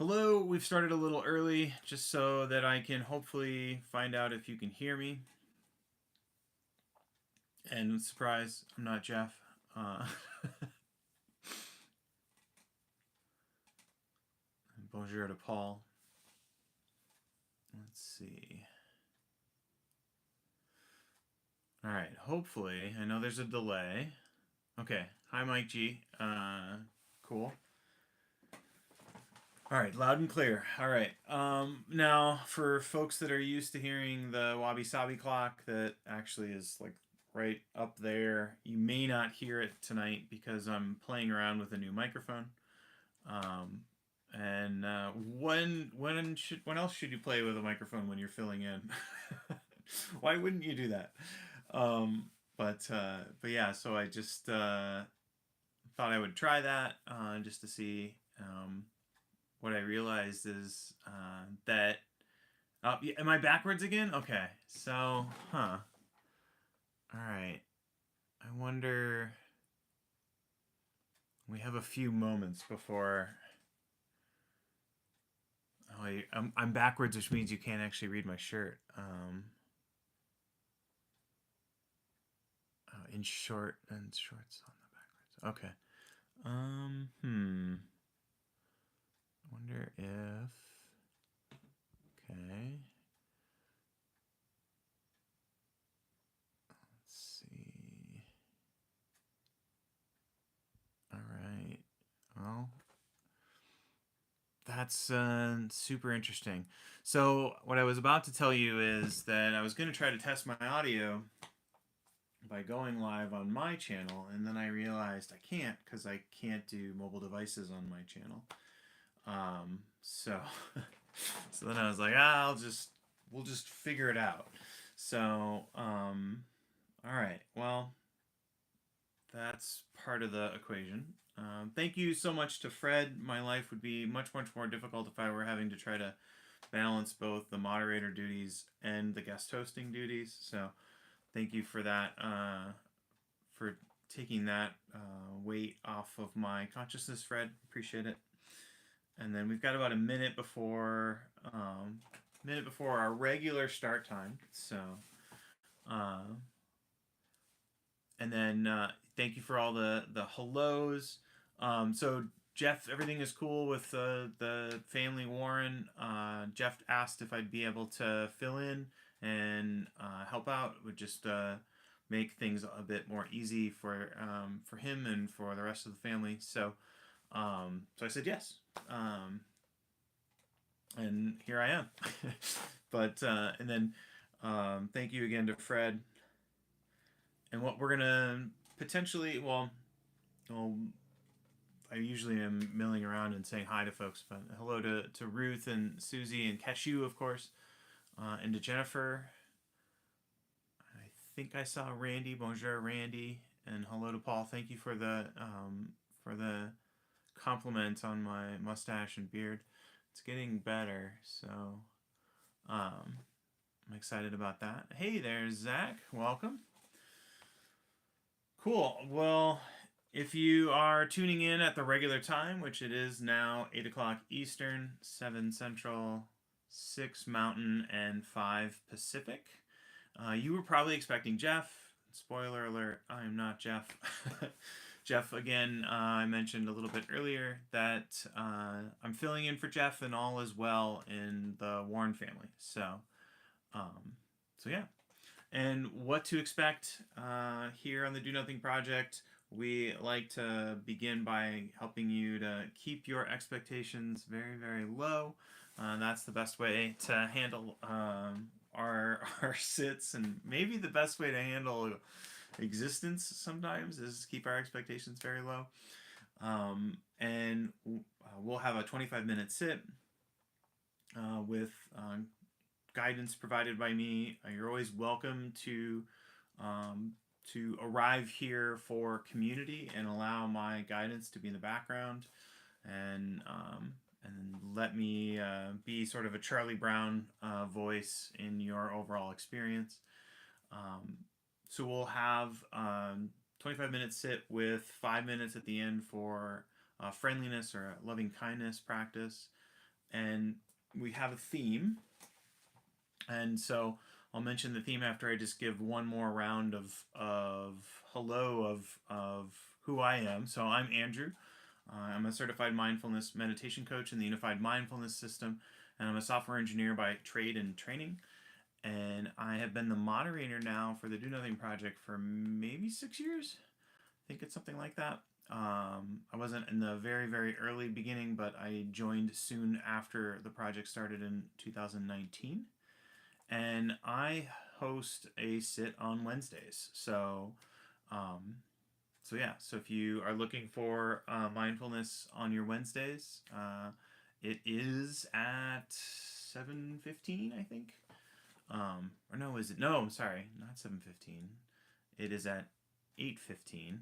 Hello, we've started a little early just so that I can hopefully find out if you can hear me. And surprise, I'm not Jeff. Uh, bonjour to Paul. Let's see. All right, hopefully, I know there's a delay. Okay, hi Mike G. Cool. All right, loud and clear. All right. Now, for folks that are used to hearing the wabi sabi clock, that actually is like right up there, you may not hear it tonight because I'm playing around with a new microphone. Um, and when else should you play with a microphone when you're filling in? Why wouldn't you do that? But yeah, so I just thought I would try that just to see. What I realized is that am I backwards again? Okay, so all right. I wonder. We have a few moments before. Oh, I'm backwards, which means you can't actually read my shirt. In short and shorts on the backwards. Okay. I wonder if. Okay. Let's see. All right. Well, that's super interesting. So, what I was about to tell you is that I was going to try to test my audio by going live on my channel, and then I realized I can't because I can't do mobile devices on my channel. So, so then I was like, we'll just figure it out. So, all right. Well, that's part of the equation. Thank you so much to Fred. My life would be much more difficult if I were having to try to balance both the moderator duties and the guest hosting duties. So, thank you for that, for taking that weight off of my consciousness, Fred. Appreciate it. And then we've got about a minute before our regular start time. So, and then thank you for all the hellos. So Jeff, everything is cool with the family Warren. Jeff asked if I'd be able to fill in and help out. Would just make things a bit more easy for him and for the rest of the family. So I said yes. And here I am. But and then thank you again to Fred. And what we're gonna potentially, well, I usually am milling around and saying hi to folks, but hello to Ruth and Susie and Cashew, of course, and to Jennifer. I think I saw Randy. Bonjour, Randy, and hello to Paul. Thank you for the compliment on my mustache and beard. It's getting better, so I'm excited about that. Hey there, Zach. Welcome. Cool. Well, if you are tuning in at the regular time, which it is now 8 o'clock Eastern, 7 Central, 6 Mountain, and 5 Pacific, you were probably expecting Jeff. Spoiler alert, I am not Jeff. Jeff, again, I mentioned a little bit earlier that I'm filling in for Jeff, and all is well in the Warren family. So yeah. And what to expect here on the Do Nothing Project. We like to begin by helping you to keep your expectations very low. That's the best way to handle our sits, and maybe the best way to handle existence sometimes is keep our expectations very low. And we'll have a 25-minute sit with guidance provided by me. You're always welcome to arrive here for community and allow my guidance to be in the background, and let me be sort of a Charlie Brown voice in your overall experience. So we'll have 25-minute sit with 5 minutes at the end for friendliness or loving kindness practice. and we have a theme. And so I'll mention the theme after I just give one more round of hello of who I am. So I'm Andrew. I'm a certified mindfulness meditation coach in the Unified Mindfulness System, and I'm a software engineer by trade and training. And I have been the moderator now for the Do Nothing Project for maybe 6 years. I think it's something like that. I wasn't in the very, very early beginning, but I joined soon after the project started in 2019. And I host a sit on Wednesdays. So yeah, so if you are looking for mindfulness on your Wednesdays, it is at 7:15, I think. Or no, is it? No, sorry, not 7:15. It is at 8:15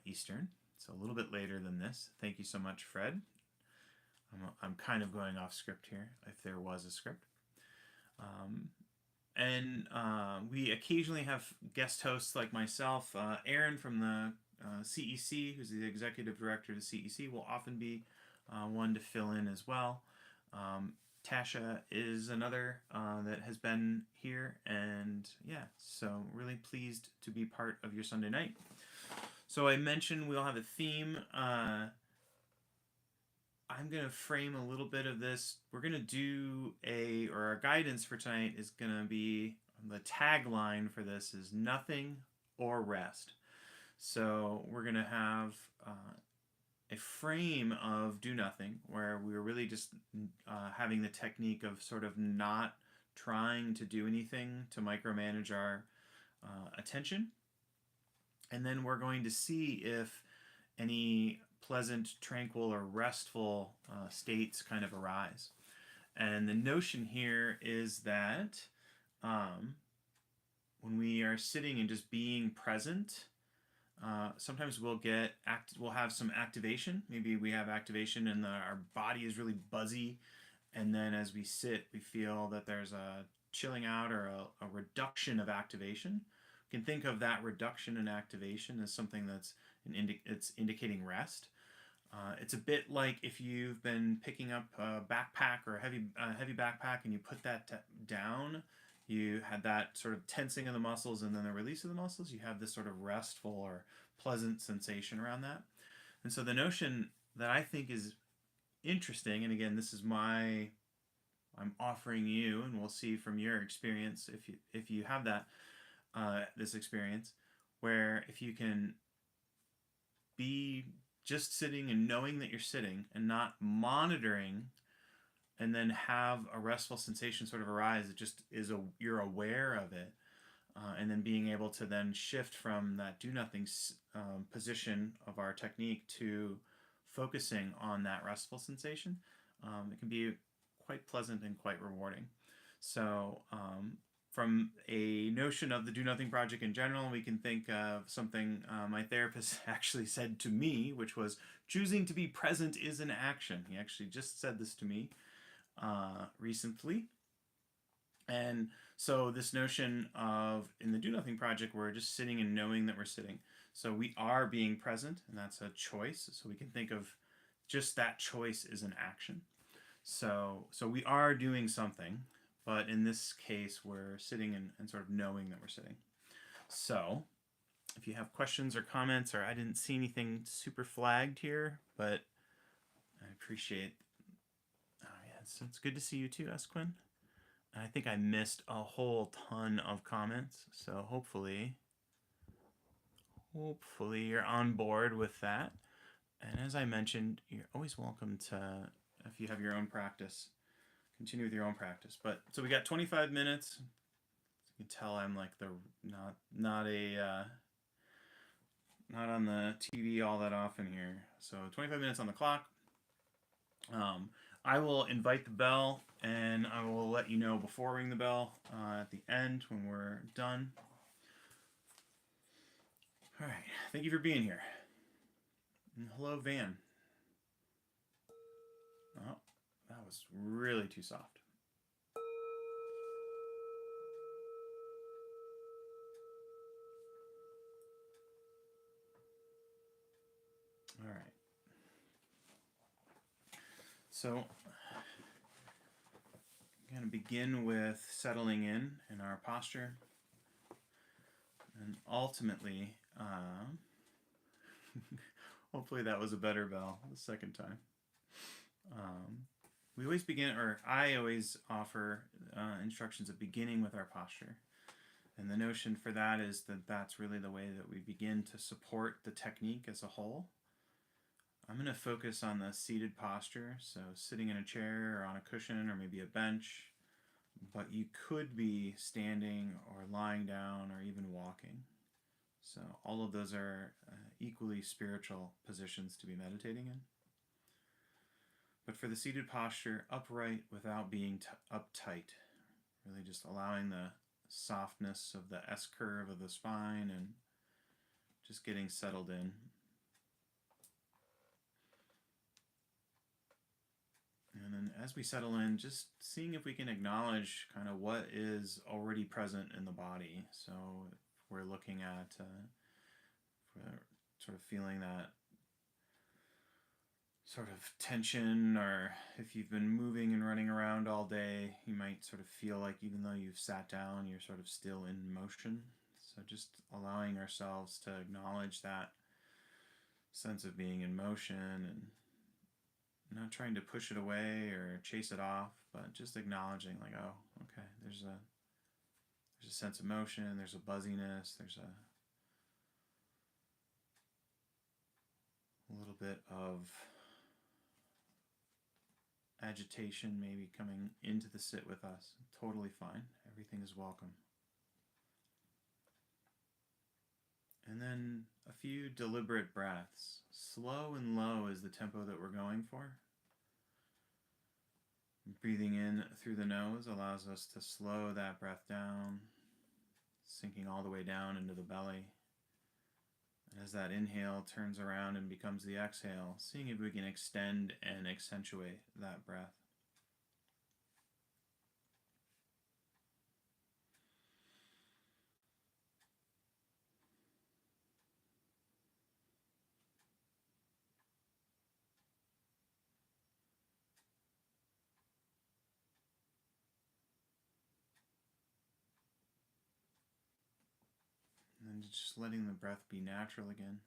Eastern. So a little bit later than this. Thank you so much, Fred. I'm kind of going off script here, if there was a script. And we occasionally have guest hosts like myself. Aaron from the CEC, who's the executive director of the CEC, will often be one to fill in as well. Tasha is another that has been here, and yeah, so really pleased to be part of your Sunday night. So I mentioned we'll have a theme. I'm going to frame a little bit of this. We're going to do our guidance for tonight is going to be, the tagline for this is nothing or rest. So we're going to have a frame of do nothing, where we're really just having the technique of sort of not trying to do anything to micromanage our attention. And then we're going to see if any pleasant, tranquil, or restful states kind of arise. And the notion here is that when we are sitting and just being present, sometimes we'll have some activation. Maybe we have activation and our body is really buzzy, and then as we sit, we feel that there's a chilling out or a reduction of activation. We can think of that reduction in activation as something that's it's indicating rest. It's a bit like if you've been picking up a backpack or a heavy backpack and you put that down, you had that sort of tensing of the muscles and then the release of the muscles. You have this sort of restful or pleasant sensation around that. And so the notion that I think is interesting, and again, this is I'm offering you, and we'll see from your experience if you have that this experience, where if you can be just sitting and knowing that you're sitting and not monitoring, and then have a restful sensation sort of arise, it just is you're aware of it, and then being able to then shift from that do nothing position of our technique to focusing on that restful sensation. It can be quite pleasant and quite rewarding. So from a notion of the Do Nothing Project in general, we can think of something my therapist actually said to me, which was, choosing to be present is an action. He actually just said this to me recently. And so this notion of, in the Do Nothing Project, we're just sitting and knowing that we're sitting. So we are being present, and that's a choice. So we can think of just that choice as an action. So we are doing something, but in this case, we're sitting and sort of knowing that we're sitting. So if you have questions or comments, or I didn't see anything super flagged here, but I appreciate. Oh yeah, so it's good to see you too, Esquin. And I think I missed a whole ton of comments, so hopefully you're on board with that. And as I mentioned, you're always welcome to, if you have your own practice, continue with your own practice. But so we got 25 minutes. You can tell I'm like not on the TV all that often here. So 25 minutes on the clock. I will invite the bell, and I will let you know before ring the bell at the end when we're done. All right. Thank you for being here. And hello, Van. Oh, that was really too soft. All right. So going to begin with settling in our posture. And ultimately, hopefully that was a better bell the second time. We always begin, or I always offer instructions of beginning with our posture. And the notion for that is that that's really the way that we begin to support the technique as a whole. I'm going to focus on the seated posture, so sitting in a chair or on a cushion or maybe a bench, but you could be standing or lying down or even walking. So all of those are equally spiritual positions to be meditating in. But for the seated posture, upright without being uptight, really just allowing the softness of the S-curve of the spine and just getting settled in. And then as we settle in, just seeing if we can acknowledge kind of what is already present in the body. So if we're looking at, we're sort of feeling that sort of tension, or if you've been moving and running around all day, you might sort of feel like even though you've sat down, you're sort of still in motion. So just allowing ourselves to acknowledge that sense of being in motion and not trying to push it away or chase it off, but just acknowledging like, oh, okay, there's a sense of motion, there's a buzziness, there's a little bit of agitation maybe coming into the sit with us. Totally fine. Everything is welcome. And then a few deliberate breaths. Slow and low is the tempo that we're going for. Breathing in through the nose allows us to slow that breath down, sinking all the way down into the belly. And as that inhale turns around and becomes the exhale, seeing if we can extend and accentuate that breath. And just letting the breath be natural again.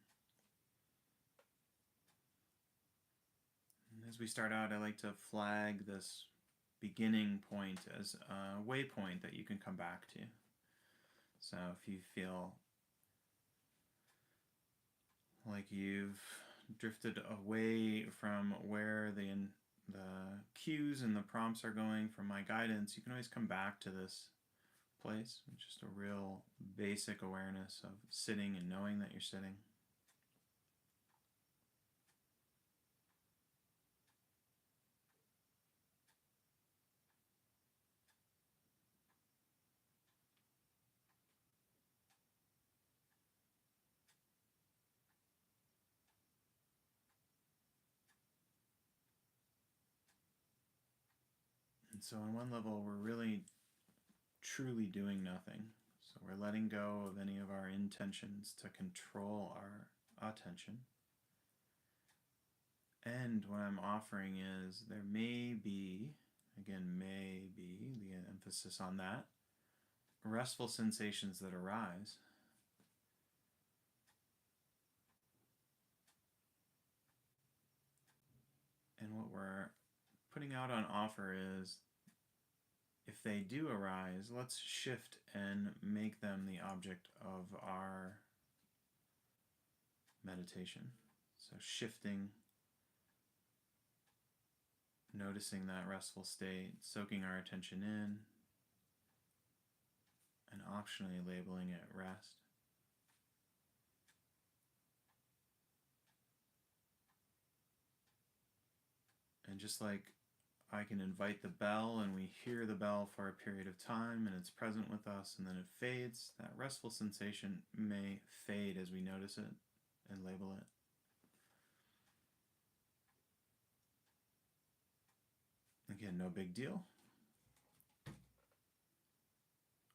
And as we start out, I like to flag this beginning point as a waypoint that you can come back to. So if you feel like you've drifted away from where the cues and the prompts are going from my guidance, you can always come back to this place, just a real basic awareness of sitting and knowing that you're sitting. And so on one level, we're really truly doing nothing. So we're letting go of any of our intentions to control our attention. And what I'm offering is there may be, again, may be, the emphasis on that, restful sensations that arise. And what we're putting out on offer is, if they do arise, let's shift and make them the object of our meditation. So shifting, noticing that restful state, soaking our attention in, and optionally labeling it rest. And just like I can invite the bell and we hear the bell for a period of time and it's present with us and then it fades, that restful sensation may fade as we notice it and label it. Again, no big deal.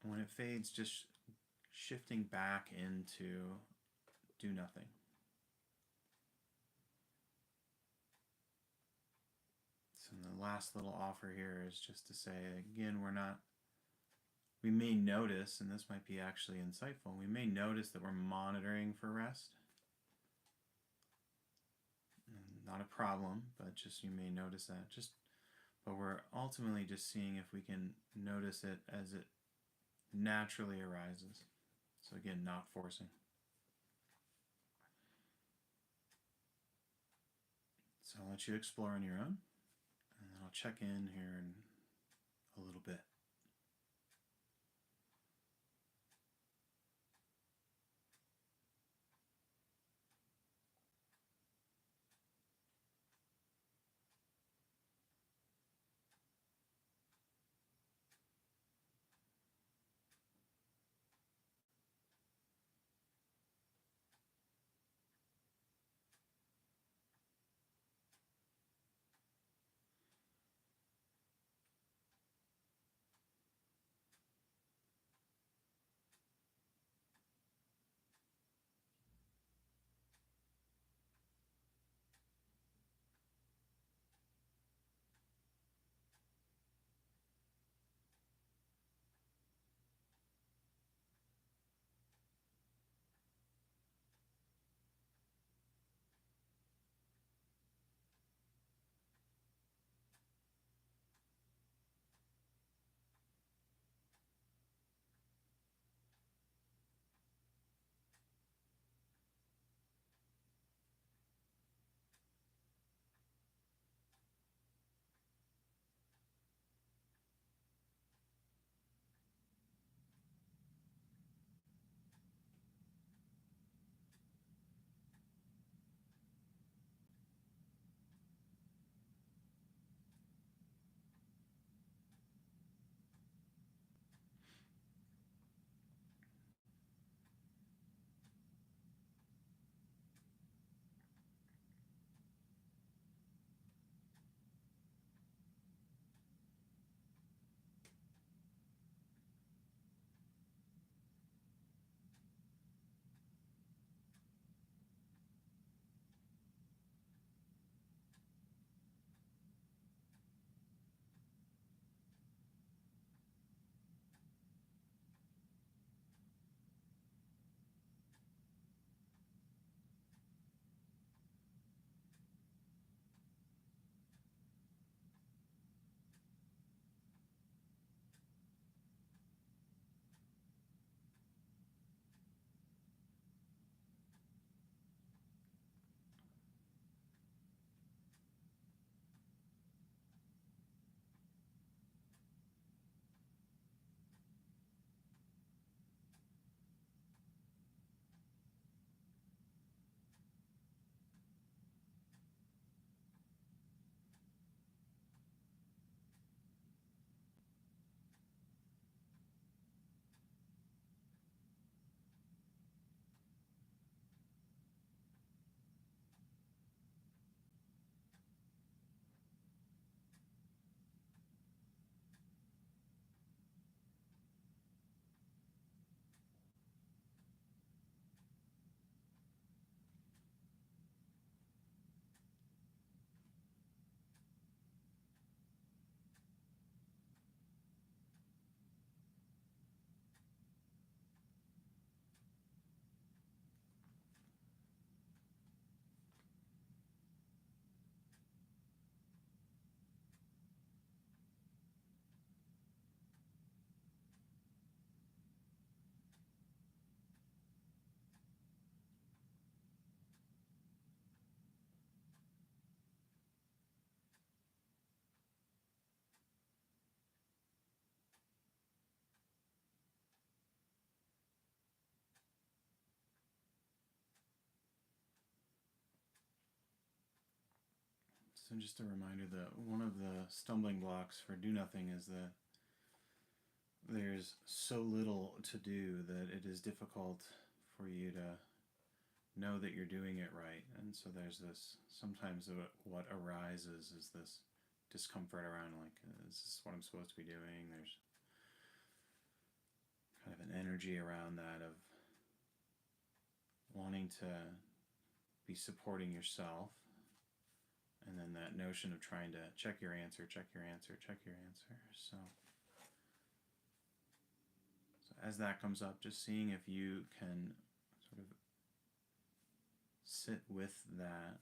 When it fades, just shifting back into do nothing. So And the last little offer here is just to say, again, we may notice, and this might be actually insightful, we may notice that we're monitoring for rest. Not a problem, but just you may notice that. But we're ultimately just seeing if we can notice it as it naturally arises. So again, not forcing. So I'll let you explore on your own, and then I'll check in here in a little bit. So just a reminder that one of the stumbling blocks for do nothing is that there's so little to do that it is difficult for you to know that you're doing it right. And so there's this, sometimes what arises is this discomfort around, like, is this what I'm supposed to be doing? There's kind of an energy around that of wanting to be supporting yourself And then that notion of trying to check your answer, check your answer, check your answer. So as that comes up, just seeing if you can sort of sit with that.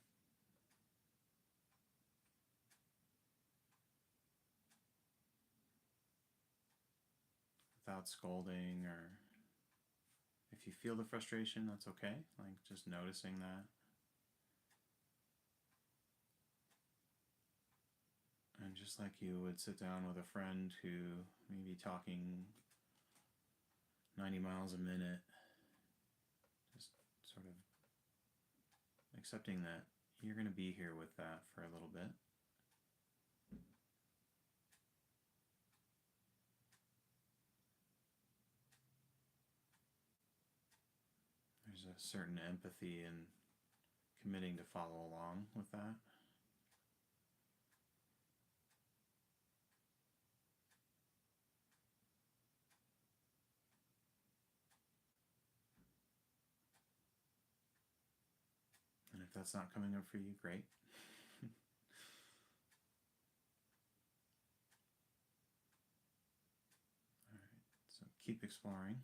Without scolding, or if you feel the frustration, that's okay. Like just noticing that. And just like you would sit down with a friend who may be talking 90 miles a minute, just sort of accepting that you're going to be here with that for a little bit. There's a certain empathy in committing to follow along with that. And if that's not coming up for you, great. Alright, so keep exploring.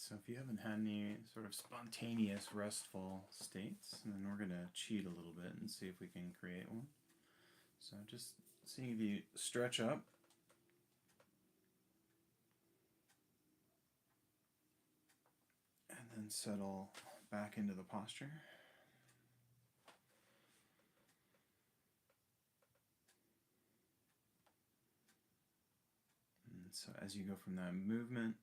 So if you haven't had any sort of spontaneous restful states, then we're going to cheat a little bit and see if we can create one. So just seeing if you stretch up. And then settle back into the posture. And so as you go from that movement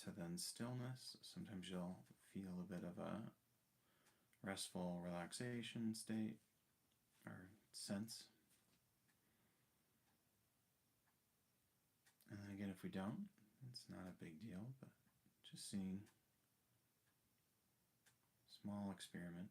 to then stillness, sometimes you'll feel a bit of a restful relaxation state or sense. And then again, if we don't, it's not a big deal, but just seeing small experiment.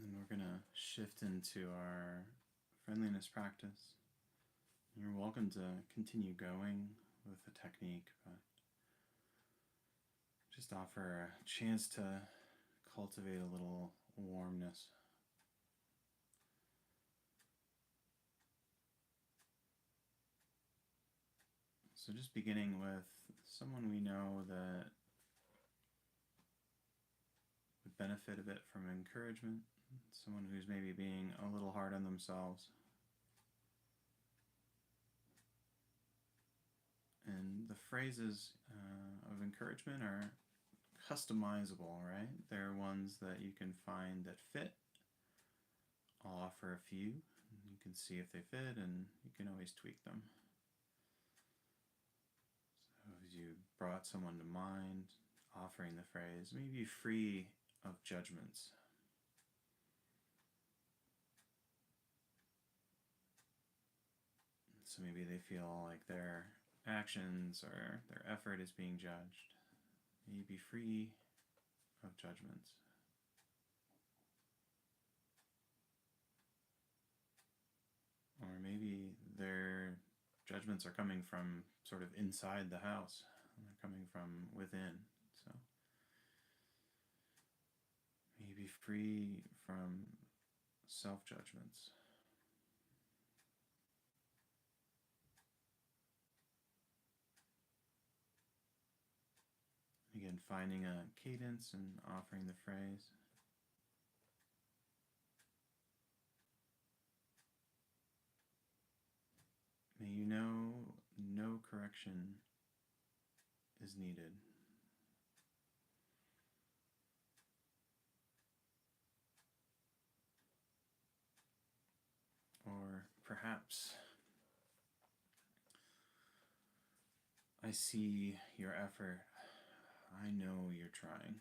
And then we're going to shift into our friendliness practice. You're welcome to continue going with the technique, but just offer a chance to cultivate a little warmness. So just beginning with someone we know that would benefit a bit from encouragement, someone who's maybe being a little hard on themselves. And the phrases of encouragement are customizable, right? They're ones that you can find that fit. I'll offer a few. You can see if they fit, and you can always tweak them. So as you brought someone to mind, offering the phrase, may you be free of judgments. So maybe they feel like their actions or their effort is being judged. May you be free of judgments. Or maybe their judgments are coming from sort of inside the house. They're coming from within. So may you be free from self-judgments. Again, finding a cadence and offering the phrase. May you know no correction is needed. Or perhaps, I see your effort. I know you're trying.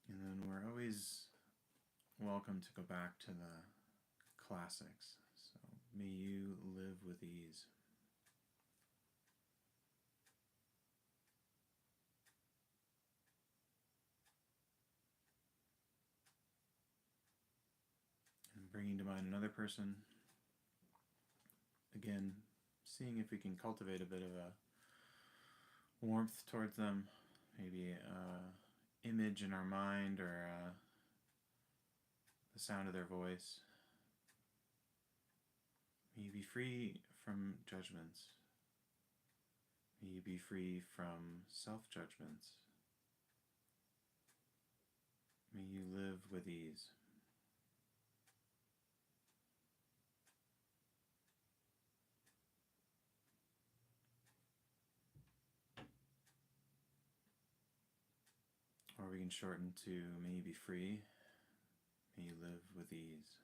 And then we're always welcome to go back to the classics. So may you live with ease. And bringing to mind another person. Again, seeing if we can cultivate a bit of a warmth towards them. Maybe image in our mind or the sound of their voice. May you be free from judgments. May you be free from self-judgments. May you live with ease. Or we can shorten to, may you be free, may you live with ease.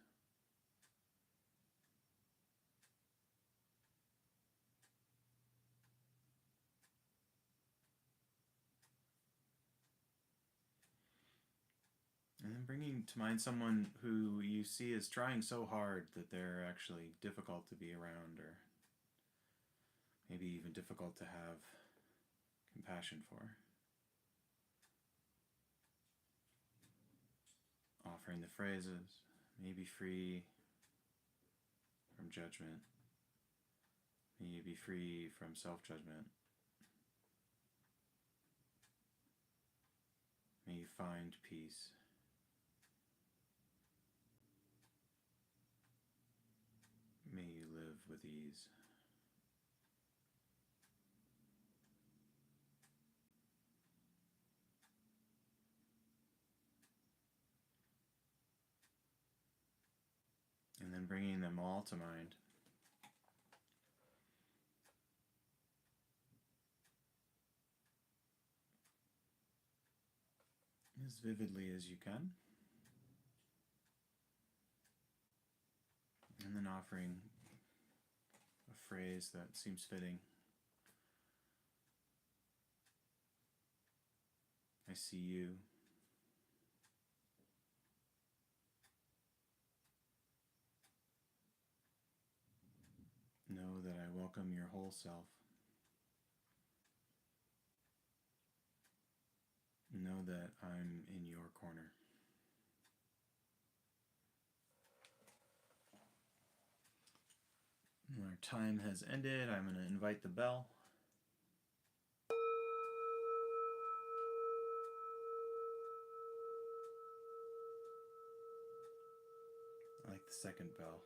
And then bringing to mind someone who you see is trying so hard that they're actually difficult to be around, or maybe even difficult to have compassion for. Offering the phrases, may you be free from judgment. May you be free from self-judgment. May you find peace. May you live with ease. And then bringing them all to mind. As vividly as you can. And then offering a phrase that seems fitting. I see you. Know that I welcome your whole self. Know that I'm in your corner. Our time has ended. I'm going to invite the bell. I like the second bell.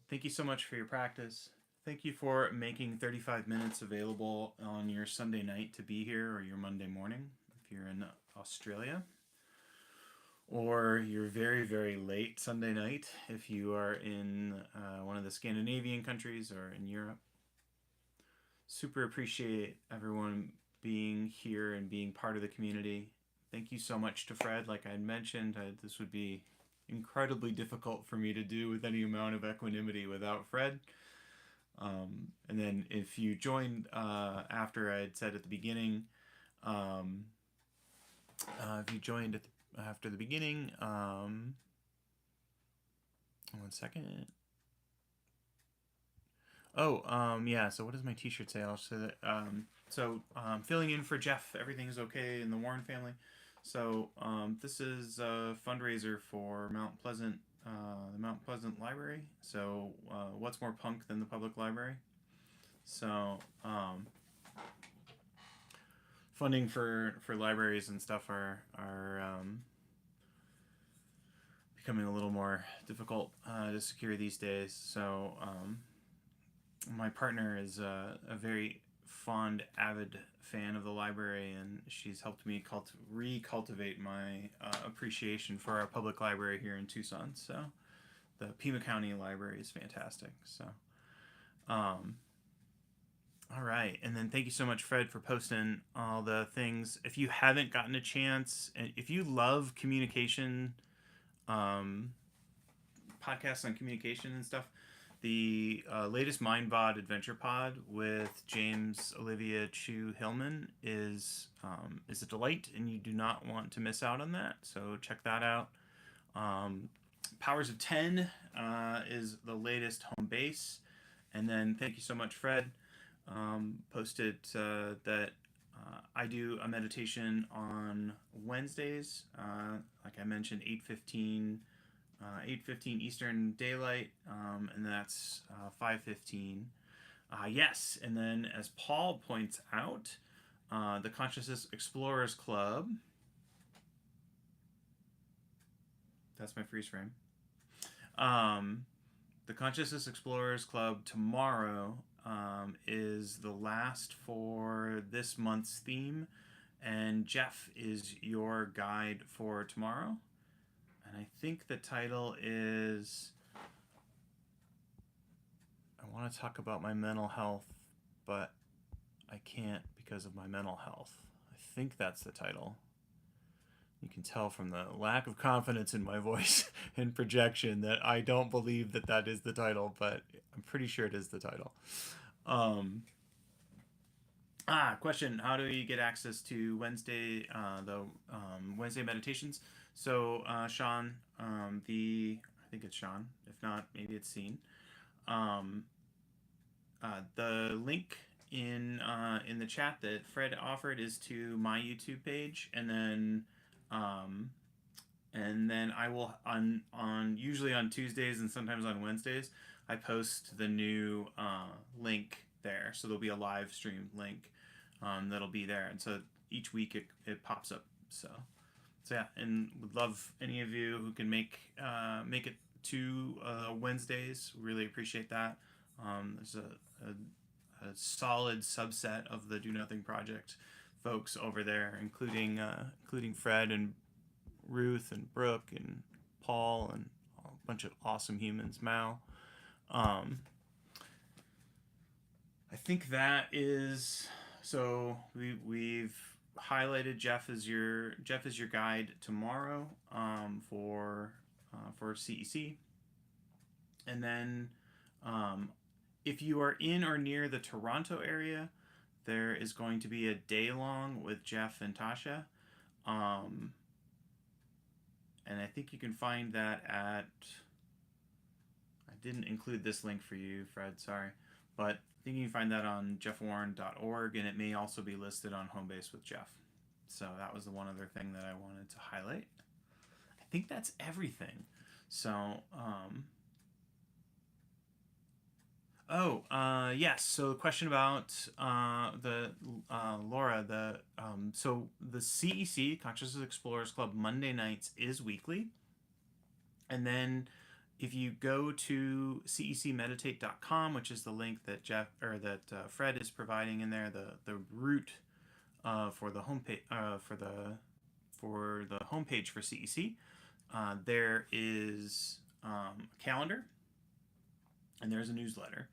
Thank you so much for your practice. Thank you for making 35 minutes available on your Sunday night to be here, or your Monday morning if you're in Australia, or your very, very late Sunday night if you are in one of the Scandinavian countries or in Europe. super appreciate everyone being here and being part of the community. Thank you so much to Fred. Like I had mentioned, this would be incredibly difficult for me to do with any amount of equanimity without Fred. And then if you joined after I had said at the beginning, if you joined after the beginning, 1 second. Yeah, so what does my t-shirt say? I'll say that, filling in for Jeff, everything is okay in the Warren family. So, this is a fundraiser for Mount Pleasant, the Mount Pleasant Library. So, what's more punk than the public library? So, funding for libraries and stuff are becoming a little more difficult to secure these days. So, my partner is a very fond, avid fan of the library, and she's helped me recultivate my appreciation for our public library here in Tucson. So, the Pima County Library is fantastic. So, all right, and then thank you so much, Fred, for posting all the things. If you haven't gotten a chance, and if you love communication, podcasts on communication and stuff, the latest MindBot Adventure Pod with James Olivia Chu Hillman is a delight, and you do not want to miss out on that. So check that out. Powers of 10 is the latest home base, and then thank you so much, Fred. Posted that I do a meditation on Wednesdays, like I mentioned, 8:15 Eastern Daylight, and that's 5:15. Yes, and then as Paul points out, the Consciousness Explorers Club. That's my freeze frame. The Consciousness Explorers Club tomorrow is the last for this month's theme, and Jeff is your guide for tomorrow. And I think the title is, I want to talk about my mental health, but I can't because of my mental health. I think that's the title. You can tell from the lack of confidence in my voice and projection that I don't believe that that is the title, but I'm pretty sure it is the title. Question: how do you get access to Wednesday, the Wednesday meditations? So, Sean, I think it's Sean. If not, maybe it's Scene. The link in the chat that Fred offered is to my YouTube page, and then I will on usually on Tuesdays and sometimes on Wednesdays I post the new link there, so there'll be a live stream link that'll be there, and so each week it pops up. So yeah, and would love any of you who can make it to Wednesdays. Really appreciate that. There's a solid subset of the Do Nothing Project folks over there, including Fred and Ruth and Brooke and Paul and a bunch of awesome humans. Mao. I think that is, so we've highlighted Jeff as your guide tomorrow for CEC, and then if you are in or near the Toronto area, there is going to be a day long with Jeff and Tasha, and I think you can find that at, I didn't include this link for you, Fred, sorry, but I think you can find that on jeffwarren.org, and it may also be listed on Homebase with Jeff. So that was the one other thing that I wanted to highlight. I think that's everything. So, yes. So the question about Laura, so the CEC, Consciousness Explorers Club, Monday nights is weekly, and then if you go to cecmeditate.com, which is the link that Fred is providing in there, the route for the homepage for CEC, there is a calendar, and there's a newsletter.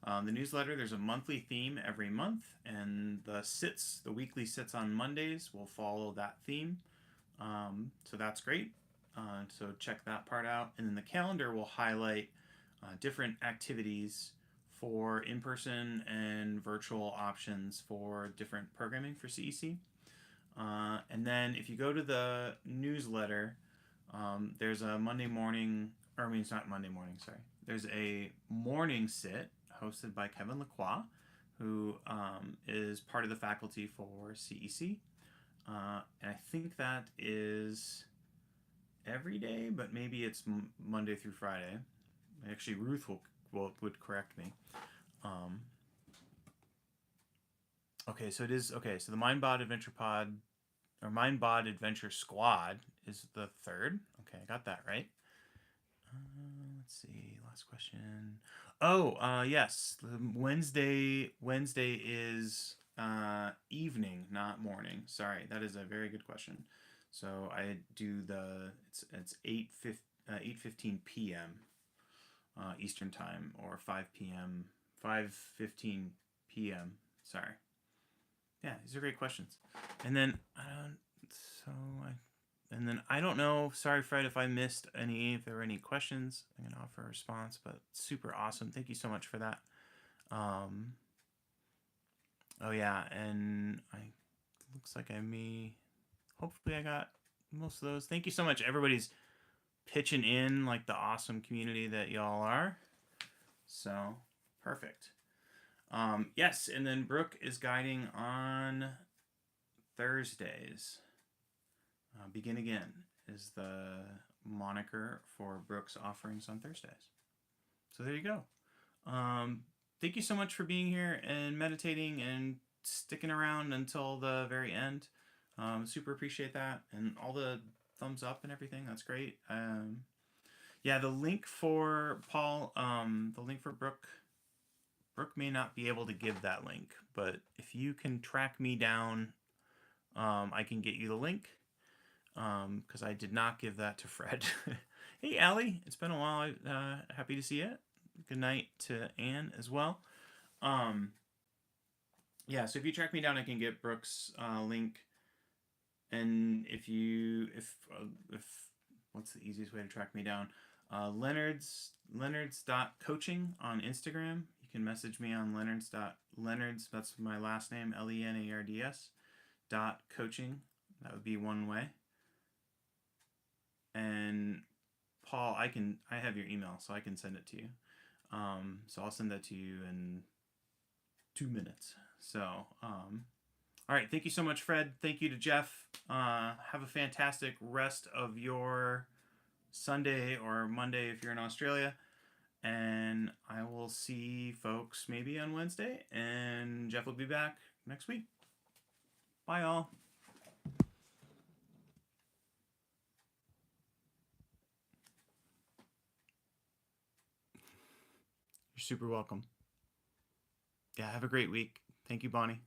The newsletter, there's a monthly theme every month, and the weekly sits on Mondays will follow that theme. So that's great. So check that part out. And then the calendar will highlight different activities for in-person and virtual options for different programming for CEC. And then if you go to the newsletter, there's a Monday morning, or I mean, it's not Monday morning, sorry. There's a morning sit hosted by Kevin Lacroix, who is part of the faculty for CEC. And I think that is every day, but maybe it's Monday through Friday. Actually, Ruth would correct me. Okay, so it is okay. So the MindBot Adventure Pod or MindBot Adventure Squad is the 3rd. Okay, I got that right. Let's see. Last question. Oh, yes. Wednesday is evening, not morning. Sorry, that is a very good question. So I do it's 8:15 p.m. Eastern time, or 5:15 p.m. Sorry. Yeah, these are great questions. And then I don't know. Sorry, Fred, if I missed if there were any questions. I'm gonna offer a response, but super awesome. Thank you so much for that. Oh yeah, and looks like hopefully I got most of those. Thank you so much. Everybody's pitching in like the awesome community that y'all are. So perfect. Yes, and then Brooke is guiding on Thursdays. Begin Again is the moniker for Brooke's offerings on Thursdays. So there you go. Thank you so much for being here and meditating and sticking around until the very end. Super appreciate that, and all the thumbs up and everything. That's great. Yeah, the link for Paul, the link for Brooke may not be able to give that link, but if you can track me down, I can get you the link, because I did not give that to Fred. Hey, Allie, it's been a while. Happy to see you. Good night to Anne as well. Yeah, so if you track me down, I can get Brooke's link. And if what's the easiest way to track me down? Lenards.coaching on Instagram. You can message me on Lenards, that's my last name, Lenards, .coaching. That would be one way. And Paul, I have your email, so I can send it to you. So I'll send that to you in 2 minutes. So, all right. Thank you so much, Fred. Thank you to Jeff. Have a fantastic rest of your Sunday or Monday if you're in Australia. And I will see folks maybe on Wednesday. And Jeff will be back next week. Bye, all. You're super welcome. Yeah, have a great week. Thank you, Bonnie.